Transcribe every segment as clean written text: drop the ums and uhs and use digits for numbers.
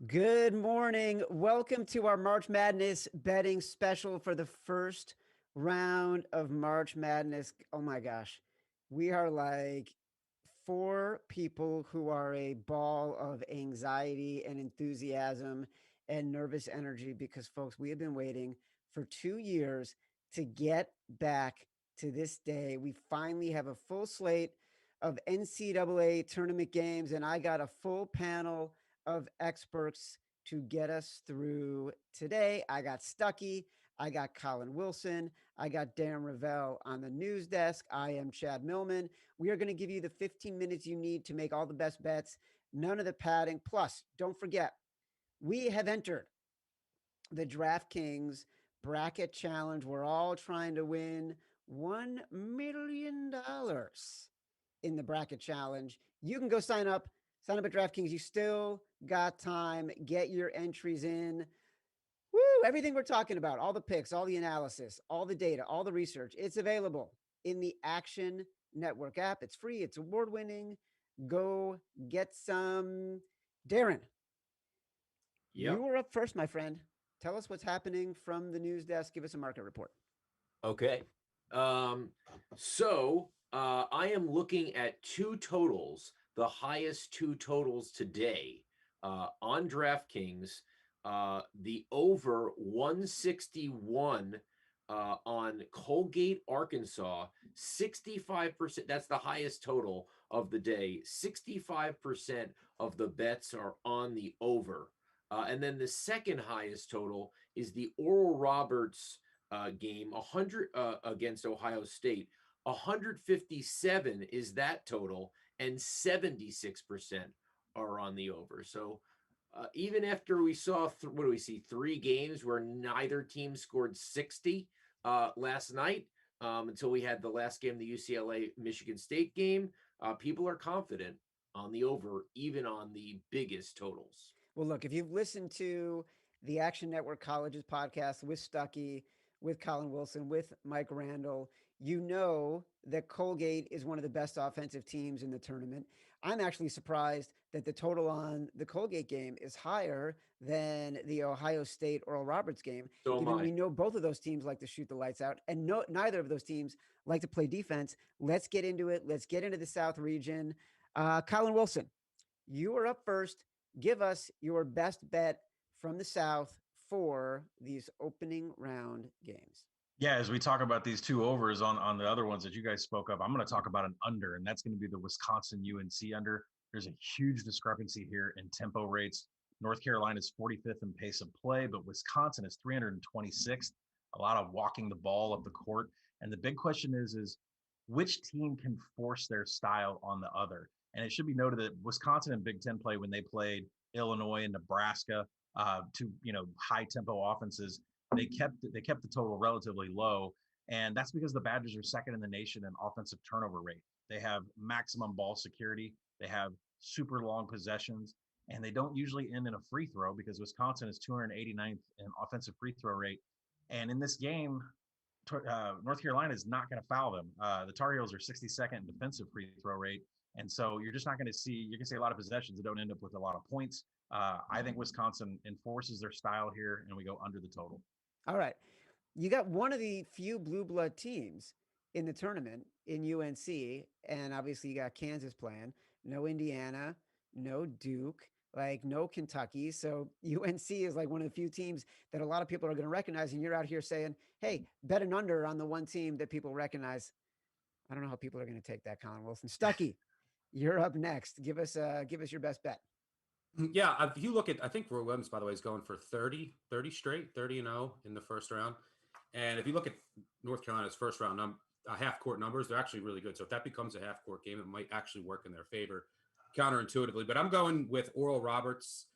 Good morning. Welcome to our March Madness betting special for the first round of March Madness. Oh my gosh. We are like four people who are a ball of anxiety and enthusiasm and nervous energy because, folks, we have been waiting for 2 years to get back to this day. We finally have a full slate of NCAA tournament games, and I got a full panel of experts to get us through today. I got Stuckey, I got Colin Wilson, I got Darren Ravel on the news desk. I am Chad Millman. We are going to give you the 15 minutes you need to make all the best bets, none of the padding. Plus, don't forget, we have entered the DraftKings bracket challenge. We're all trying to win $1 million in the bracket challenge. You can go sign up at DraftKings. You still got time. Get your entries in. Woo! Everything we're talking about, all the picks, all the analysis, all the data, all the research, it's available in the Action Network app. It's free. It's award-winning. Go get some. Darren, you were up first, my friend. Tell us what's happening from the news desk. Give us a market report. Okay. So I am looking at two totals, the highest two totals today on DraftKings. The over 161 on Colgate, Arkansas, 65%. That's the highest total of the day. 65% of the bets are on the over. And then the second highest total is the Oral Roberts game, 100 against Ohio State. 157 is that total, and 76% are on the over. So even after we saw, what do we see, 3 games where neither team scored 60 last night, until we had the last game, the UCLA-Michigan State game, people are confident on the over, even on the biggest totals. Well, look, if you've listened to the Action Network Colleges podcast with Stuckey, with Colin Wilson, with Mike Randall, you know that Colgate is one of the best offensive teams in the tournament. I'm actually surprised that the total on the Colgate game is higher than the Ohio State Oral Roberts game. So given we know both of those teams like to shoot the lights out, and neither of those teams like to play defense. Let's get into it. Let's get into the South region. Colin Wilson, you are up first. Give us your best bet from the South for these opening round games. Yeah, as we talk about these two overs on the other ones that you guys spoke of, I'm going to talk about an under, and that's going to be the Wisconsin UNC under. There's a huge discrepancy here in tempo rates. North Carolina is 45th in pace of play, but Wisconsin is 326th. A lot of walking the ball up the court. And the big question is which team can force their style on the other? And it should be noted that Wisconsin in Big Ten play, when they played Illinois and Nebraska, to high tempo offenses, they kept the total relatively low, and that's because the Badgers are second in the nation in offensive turnover rate. They have maximum ball security, they have super long possessions, and they don't usually end in a free throw because Wisconsin is 289th in offensive free throw rate. And in this game, North Carolina is not going to foul them. The Tar Heels are 62nd in defensive free throw rate, and so you're just not going to see. You can see a lot of possessions that don't end up with a lot of points. I think Wisconsin enforces their style here, and we go under the total. All right. You got one of the few blue blood teams in the tournament in UNC, and obviously you got Kansas playing. No Indiana, no Duke, no Kentucky. So UNC is like one of the few teams that a lot of people are going to recognize, and you're out here saying, hey, bet an under on the one team that people recognize. I don't know how people are going to take that, Colin Wilson. Stuckey, you're up next. Give us your best bet. Yeah, if you look at, I think Roy Williams, by the way, is going for 30 straight, 30-0 in the first round. And if you look at North Carolina's first round half-court numbers, they're actually really good. So if that becomes a half-court game, it might actually work in their favor counterintuitively. But I'm going with Oral Roberts.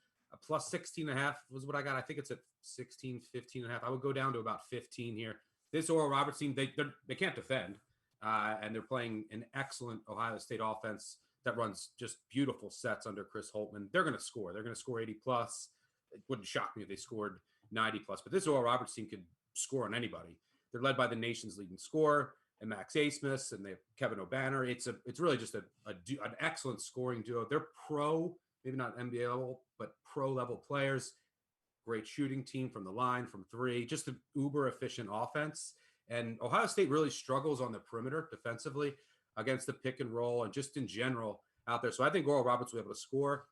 Plus 16.5 was what I got. I think it's at 16, 15.5. I would go down to about 15 here. This Oral Roberts team, they can't defend. And they're playing an excellent Ohio State offense that runs just beautiful sets under Chris Holtman. They're going to score. They're going to score 80+. It wouldn't shock me if they scored 90+. But this Oral Roberts team could score on anybody. They're led by the nation's leading scorer and Max Asmus, and they have Kevin O'Banner. It's really just an excellent scoring duo. Their pro maybe not NBA level, but pro level players. Great shooting team from the line, from three, just an uber efficient offense. And Ohio State really struggles on the perimeter defensively against the pick and roll and just in general out there. So I think Oral Roberts will be able to score.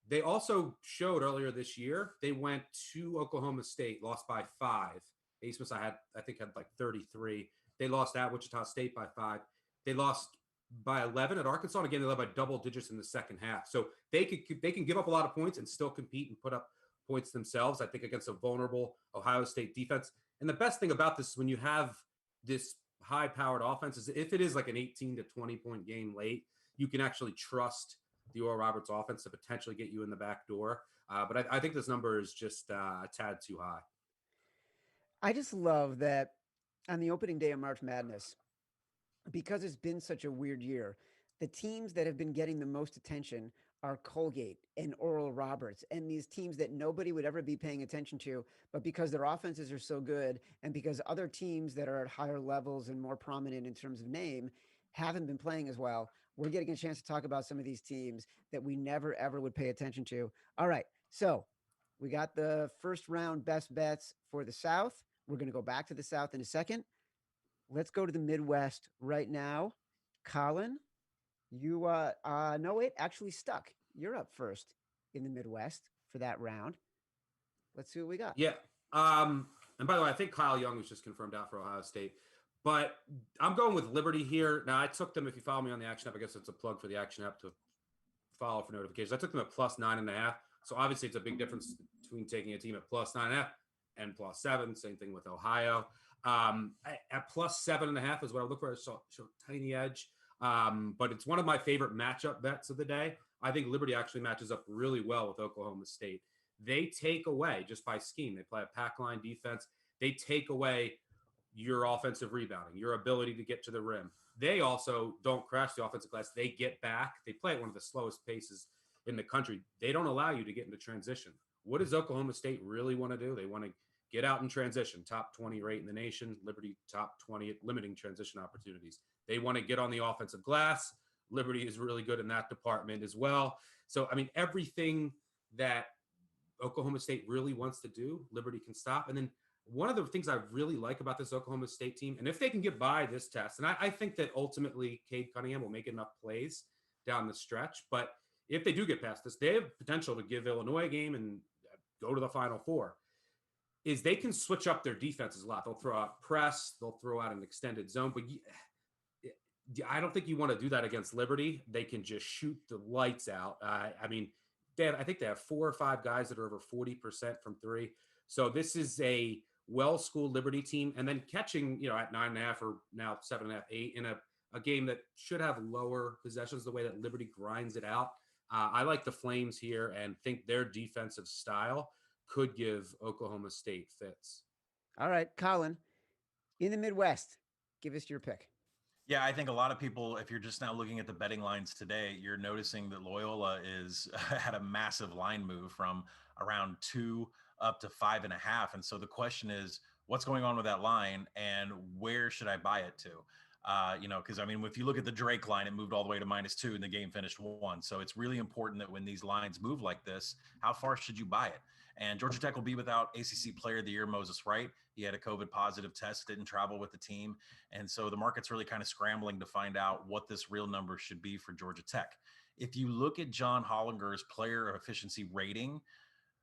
They also showed earlier this year, they went to Oklahoma State, lost by 5. Asmus, I think, had like 33. They lost at Wichita State by 5. They lost by 11 at Arkansas. And again, they led by double digits in the second half. So they can give up a lot of points and still compete and put up points themselves, I think, against a vulnerable Ohio State defense. And the best thing about this is when you have this high-powered offense is if it is like an 18 to 20-point game late, you can actually trust the Oral Roberts offense to potentially get you in the back door. But I think this number is just a tad too high. I just love that on the opening day of March Madness, because it's been such a weird year, the teams that have been getting the most attention are Colgate and Oral Roberts and these teams that nobody would ever be paying attention to, but because their offenses are so good and because other teams that are at higher levels and more prominent in terms of name haven't been playing as well, we're getting a chance to talk about some of these teams that we never ever would pay attention to. All right, so we got the first round best bets for the South. We're going to go back to the South in a second. Let's go to the Midwest right now. Colin, you no wait, actually stuck. You're up first in the Midwest for that round. Let's see what we got. Yeah. And by the way, I think Kyle Young was just confirmed out for Ohio State. But I'm going with Liberty here. Now, I took them, if you follow me on the Action app, I guess it's a plug for the Action app to follow for notifications. I took them at plus 9.5. So obviously it's a big difference between taking a team at plus 9.5 and plus 7. Same thing with Ohio. At plus 7.5 is what I look for. So tiny edge. But it's one of my favorite matchup bets of the day. I think Liberty actually matches up really well with Oklahoma State. They take away, just by scheme, they play a pack line defense. They take away your offensive rebounding, your ability to get to the rim. They also don't crash the offensive glass. They get back. They play at one of the slowest paces in the country. They don't allow you to get into transition. What does Oklahoma State really want to do? They want to get out in transition, top 20 rate in the nation. Liberty top 20 at limiting transition opportunities. They want to get on the offensive glass. Liberty is really good in that department as well. So, I mean, everything that Oklahoma State really wants to do, Liberty can stop. And then one of the things I really like about this Oklahoma State team, and if they can get by this test, and I think that ultimately Cade Cunningham will make enough plays down the stretch, but if they do get past this, they have potential to give Illinois a game and go to the Final Four, is they can switch up their defenses a lot. They'll throw out press, they'll throw out an extended zone, but I don't think you want to do that against Liberty. They can just shoot the lights out. I mean, I think they have 4 or 5 guys that are over 40% from three. So this is a well-schooled Liberty team. And then catching, at 9.5 or now 7.5, 8 in a game that should have lower possessions, the way that Liberty grinds it out. I like the Flames here and think their defensive style could give Oklahoma State fits. All right, Colin, in the Midwest, give us your pick. Yeah, I think a lot of people, if you're just now looking at the betting lines today, you're noticing that Loyola is had a massive line move from around 2 up to 5.5. And so the question is, what's going on with that line and where should I buy it to? Because I mean, if you look at the Drake line, it moved all the way to -2 and the game finished 1. So it's really important that when these lines move like this, how far should you buy it? And Georgia Tech will be without ACC Player of the Year Moses Wright. He had a COVID positive test, didn't travel with the team. And so the market's really kind of scrambling to find out what this real number should be for Georgia Tech. If you look at John Hollinger's player efficiency rating,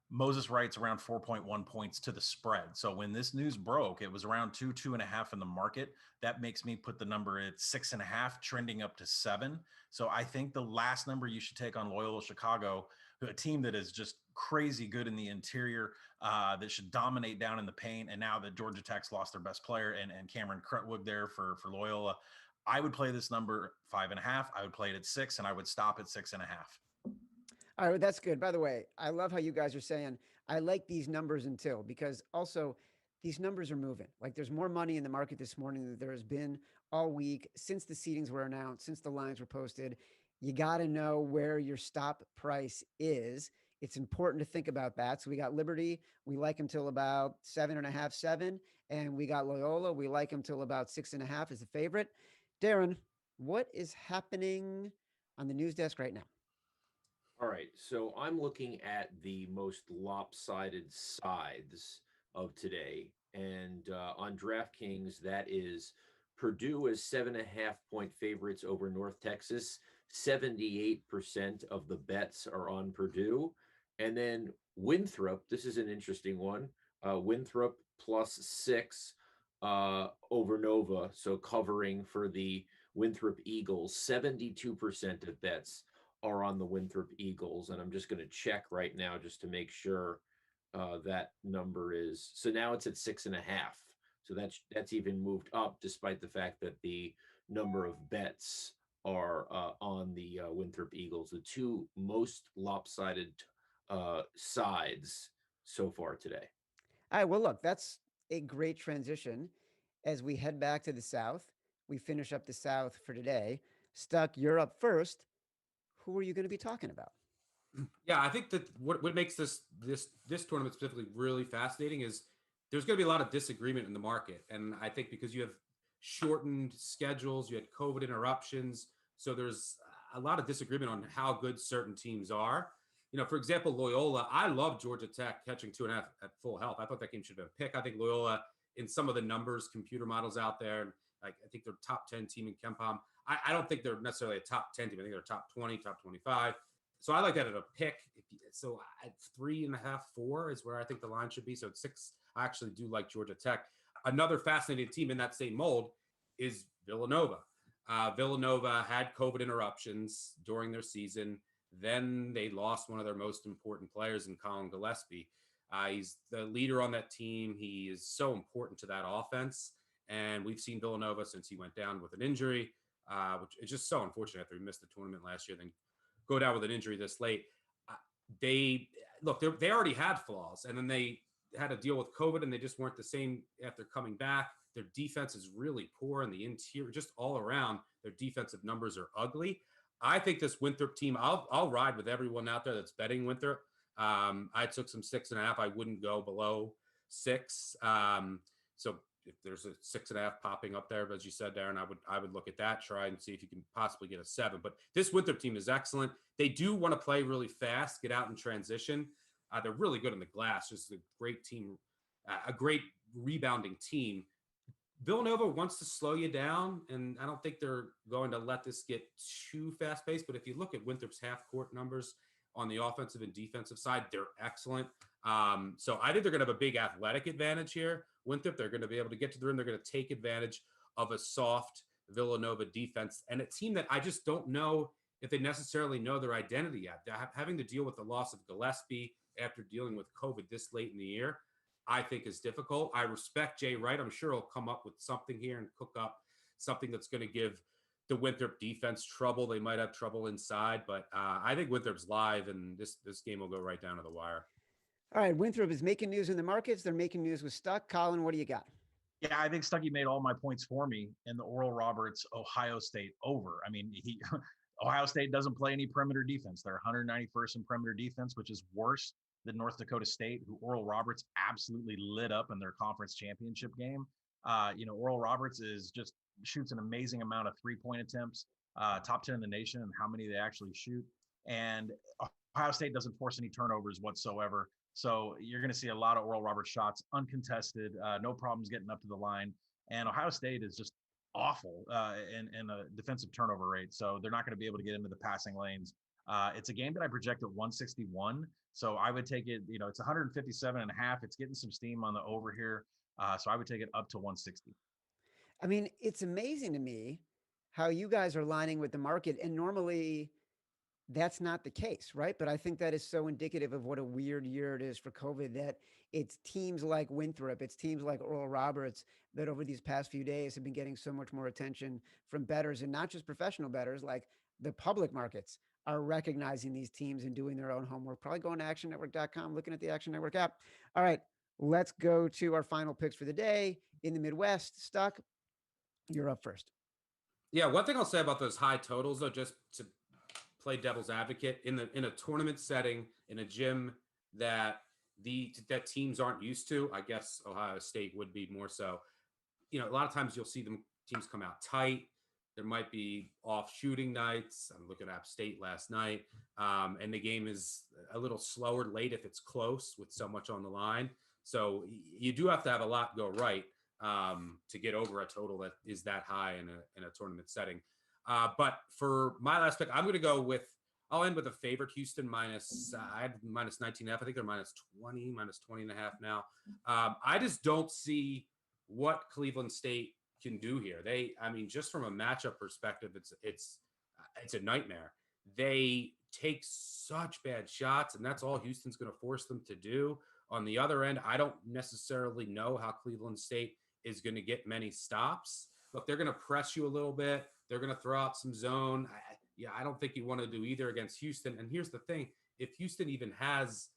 Moses Wright's around 4.1 points to the spread. So when this news broke, it was around 2.5 in the market. That makes me put the number at 6.5, trending up to 7. So I think the last number you should take on Loyola Chicago, a team that is just crazy good in the interior, that should dominate down in the paint. And now that Georgia Tech's lost their best player and Cameron Crutwood there for Loyola, I would play this number 5.5. I would play it at 6, and I would stop at 6.5. All right, that's good. By the way, I love how you guys are saying, I like these numbers until, because also these numbers are moving. Like there's more money in the market this morning than there has been all week since the seedings were announced, since the lines were posted. You got to know where your stop price is. It's important to think about that. So we got Liberty. We like them till about 7.5, 7. And we got Loyola. We like them till about 6.5 as a favorite. Darren, what is happening on the news desk right now? All right, so I'm looking at the most lopsided sides of today, and on DraftKings, that is Purdue as 7.5 point favorites over North Texas. 78% of the bets are on Purdue, and then Winthrop. This is an interesting one. Winthrop +6 over Nova, so covering for the Winthrop Eagles. 72% of bets are on the Winthrop Eagles, and I'm just going to check right now just to make sure that number is. So now it's at 6.5. So that's even moved up, despite the fact that the number of bets are on the Winthrop Eagles, the two most lopsided sides so far today. All right. Well, look, that's a great transition as we head back to the South. We finish up the South for today. Stuck, you're up first. Who are you going to be talking about? Yeah, I think that what makes this tournament specifically really fascinating is there's going to be a lot of disagreement in the market, and I think because you have shortened schedules, you had COVID interruptions, so there's a lot of disagreement on how good certain teams are. For example, Loyola. I love Georgia Tech catching 2.5 at full health. I thought that game should have been a pick. I think Loyola, in some of the numbers, computer models out there, like I think they're top 10 team in KenPom. I don't think they're necessarily a top 10 team. I think they're top 20, top 25. So I like that at a pick. So at 3.5, 4 is where I think the line should be. So at 6, I actually do like Georgia Tech. Another fascinating team in that same mold is Villanova. Villanova had COVID interruptions during their season. Then they lost one of their most important players in Colin Gillespie. He's the leader on that team. He is so important to that offense. And we've seen Villanova since he went down with an injury, which is just so unfortunate after he missed the tournament last year, then go down with an injury this late. They already had flaws, and then they had to deal with COVID, and they just weren't the same after coming back. Their defense is really poor, and the interior, just all around, their defensive numbers are ugly. I think this Winthrop team, I'll ride with everyone out there that's betting Winthrop. I took some 6.5. I wouldn't go below 6. So if there's a 6.5 popping up there, as you said, Darren, I would look at that, try and see if you can possibly get a 7. But this Winthrop team is excellent. They do want to play really fast, get out in transition. They're really good on the glass. Just a great team, a great rebounding team. Villanova wants to slow you down, and I don't think they're going to let this get too fast-paced. But if you look at Winthrop's half-court numbers on the offensive and defensive side, they're excellent. So I think they're going to have a big athletic advantage here. Winthrop, they're going to be able to get to the rim. They're going to take advantage of a soft Villanova defense and a team that I just don't know if they necessarily know their identity yet. They're having to deal with the loss of Gillespie after dealing with COVID this late in the year, I think is difficult. I respect Jay Wright. I'm sure he'll come up with something here and cook up something that's going to give the Winthrop defense trouble. They might have trouble inside, but I think Winthrop's live, and this game will go right down to the wire. All right, Winthrop is making news in the markets. They're making news with Stuck. Colin, what do you got? Yeah, I think Stucky made all my points for me in the Oral Roberts Ohio State over. I mean, Ohio State doesn't play any perimeter defense. They're 191st in perimeter defense, which is worse than North Dakota State, who Oral Roberts absolutely lit up in their conference championship game. Oral Roberts shoots an amazing amount of 3-point attempts, top 10 in the nation, and how many they actually shoot. And Ohio State doesn't force any turnovers whatsoever. So you're going to see a lot of Oral Roberts shots, uncontested, no problems getting up to the line. And Ohio State is just awful in a defensive turnover rate. So they're not going to be able to get into the passing lanes. It's a game that I project at 161. So I would take it, it's 157.5. It's getting some steam on the over here. So I would take it up to 160. I mean, it's amazing to me how you guys are lining with the market. And normally that's not the case, right? But I think that is so indicative of what a weird year it is for COVID, that it's teams like Winthrop, it's teams like Oral Roberts that over these past few days have been getting so much more attention from bettors, and not just professional bettors, like the public markets are recognizing these teams and doing their own homework, probably going to actionnetwork.com, looking at the Action Network app. All right, let's go to our final picks for the day. In the Midwest, Stuck, you're up first. Yeah, one thing I'll say about those high totals, though, just to play devil's advocate, in a tournament setting, in a gym that teams aren't used to, I guess Ohio State would be more so. A lot of times you'll see teams come out tight. There might be off shooting nights. I'm looking at App State last night, and the game is a little slower late if it's close with so much on the line. So you do have to have a lot go right to get over a total that is that high in a tournament setting. But for my last pick, I'm going to go with. I'll end with a favorite Houston minus. I had minus 19.5. I think they're minus 20, minus 20 and a half now. I just don't see what Cleveland State can do here. I mean, just from a matchup perspective, it's a nightmare. They take such bad shots, and that's all Houston's going to force them to do. On the other end, I don't necessarily know how Cleveland State is going to get many stops. Look, they're going to press you a little bit. They're going to throw out some zone. I don't think you want to do either against Houston. And here's the thing: if Houston even has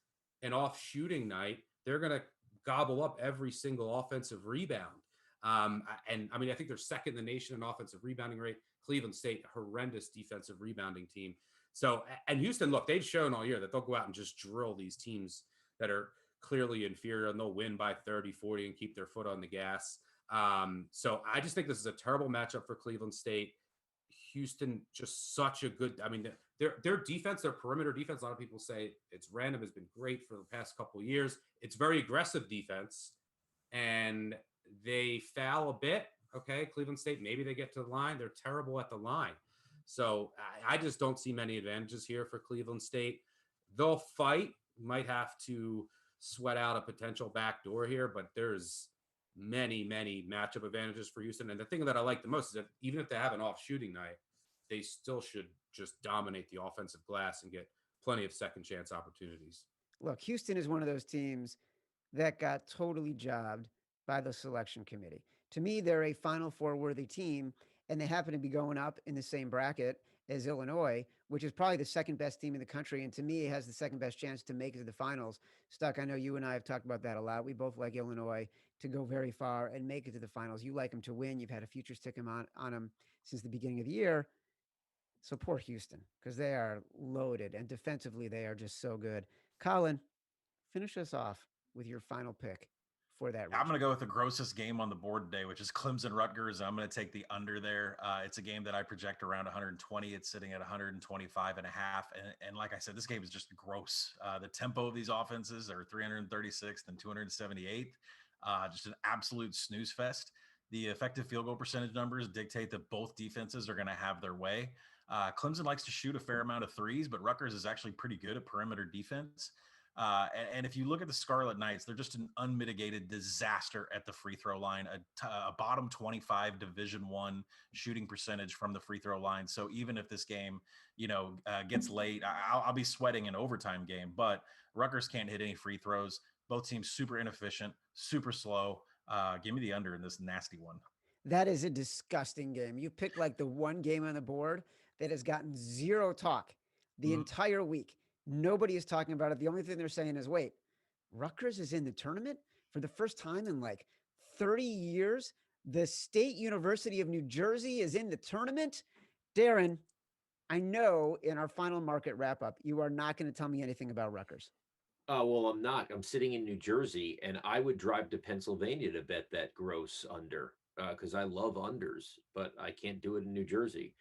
an off shooting night, they're going to gobble up every single offensive rebound. And I mean, I think they're second in the nation in offensive rebounding rate. Cleveland State, horrendous defensive rebounding team. So, and Houston, look, they've shown all year that they'll go out and just drill these teams that are clearly inferior, and they'll win by 30, 40 and keep their foot on the gas. So I just think this is a terrible matchup for Cleveland State. Houston, just such a good, I mean, their defense, their perimeter defense, a lot of people say it's random, has been great for the past couple of years. It's very aggressive defense, and they foul a bit. Okay, Cleveland State, maybe they get to the line. They're terrible at the line. So I just don't see many advantages here for Cleveland State. They'll fight. Might have to sweat out a potential backdoor here, but there's many matchup advantages for Houston. And the thing that I like the most is that even if they have an off shooting night, they still should just dominate the offensive glass and get plenty of second chance opportunities. Look, Houston is one of those teams that got totally jobbed by the selection committee. To me, they're a Final Four worthy team, and they happen to be going up in the same bracket as Illinois, which is probably the second best team in the country. And to me, it has the second best chance to make it to the finals. Stuck, I know you and I have talked about that a lot. We both like Illinois to go very far and make it to the finals. You like them to win. You've had a futures ticket on them since the beginning of the year. So poor Houston, because they are loaded, and defensively, they are just so good. Colin, finish us off with your final pick for that region. I'm going to go with the grossest game on the board today, which is Clemson Rutgers. I'm going to take the under there. It's a game that I project around 120. It's sitting at 125 and a half. And like I said, this game is just gross. The tempo of these offenses are 336th and 278th. Just an absolute snooze fest. The effective field goal percentage numbers dictate that both defenses are going to have their way. Clemson likes to shoot a fair amount of threes, but Rutgers is actually pretty good at perimeter defense. And if you look at the Scarlet Knights, they're just an unmitigated disaster at the free throw line, a bottom 25 Division I shooting percentage from the free throw line. So even if this game, gets late, I'll be sweating an overtime game, but Rutgers can't hit any free throws. Both teams super inefficient, super slow. Give me the under in this nasty one. That is a disgusting game. You picked like the one game on the board that has gotten zero talk the entire week. Nobody is talking about it. The only thing they're saying is, wait, Rutgers is in the tournament for the first time in like 30 years. The State University of New Jersey is in the tournament. Darren, I know in our final market wrap up, you are not going to tell me anything about Rutgers. Well, I'm not. I'm sitting in New Jersey, and I would drive to Pennsylvania to bet that gross under because I love unders, but I can't do it in New Jersey.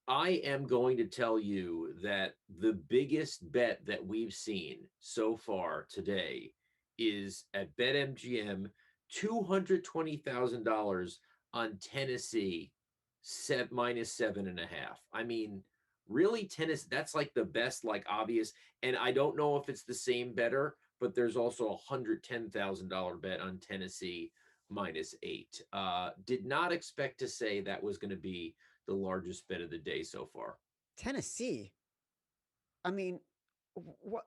I am going to tell you that the biggest bet that we've seen so far today is at BetMGM, $220,000 on Tennessee minus 7.5. I mean, really, Tennessee, that's like the best, like obvious. And I don't know if it's the same better, but there's also a $110,000 bet on Tennessee minus 8. Did not expect to say that was going to be the largest bet of the day so far. Tennessee. I mean, what?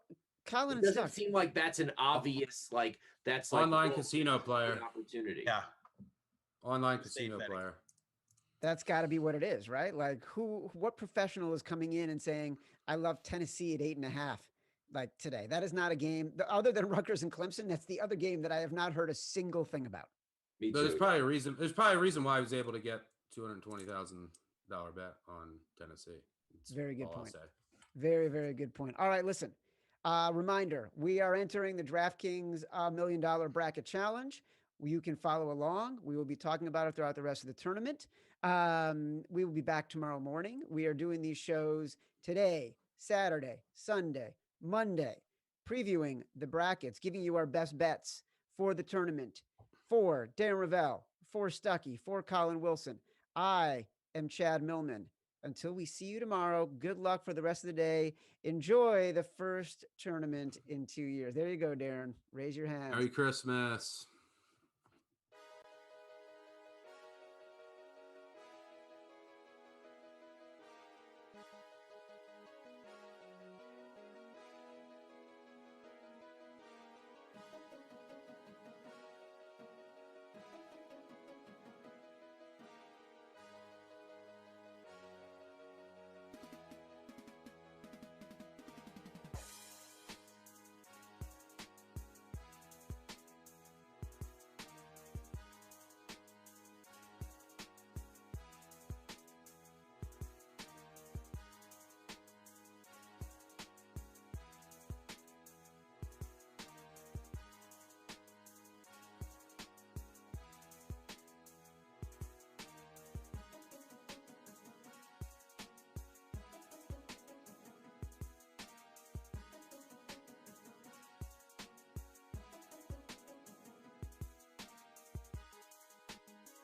Colin, it doesn't seem like that's an obvious, like that's like online casino player opportunity. Yeah, online casino player. That's got to be what it is, right? Like, what professional is coming in and saying, "I love Tennessee at 8.5"? Like today, that is not a game other than Rutgers and Clemson. That's the other game that I have not heard a single thing about. Me too. There's probably a reason. There's probably a reason why I was able to get $220,000 bet on Tennessee. It's very good point. Very, very good point. All right, listen. Reminder, we are entering the DraftKings $1 million bracket challenge. You can follow along. We will be talking about it throughout the rest of the tournament. We will be back tomorrow morning. We are doing these shows today, Saturday, Sunday, Monday, previewing the brackets, giving you our best bets for the tournament. For Darren Ravel, for Stuckey, for Colin Wilson, I am Chad Millman. Until we see you tomorrow, good luck for the rest of the day. Enjoy the first tournament in 2 years. There you go, Darren. Raise your hand. Merry Christmas.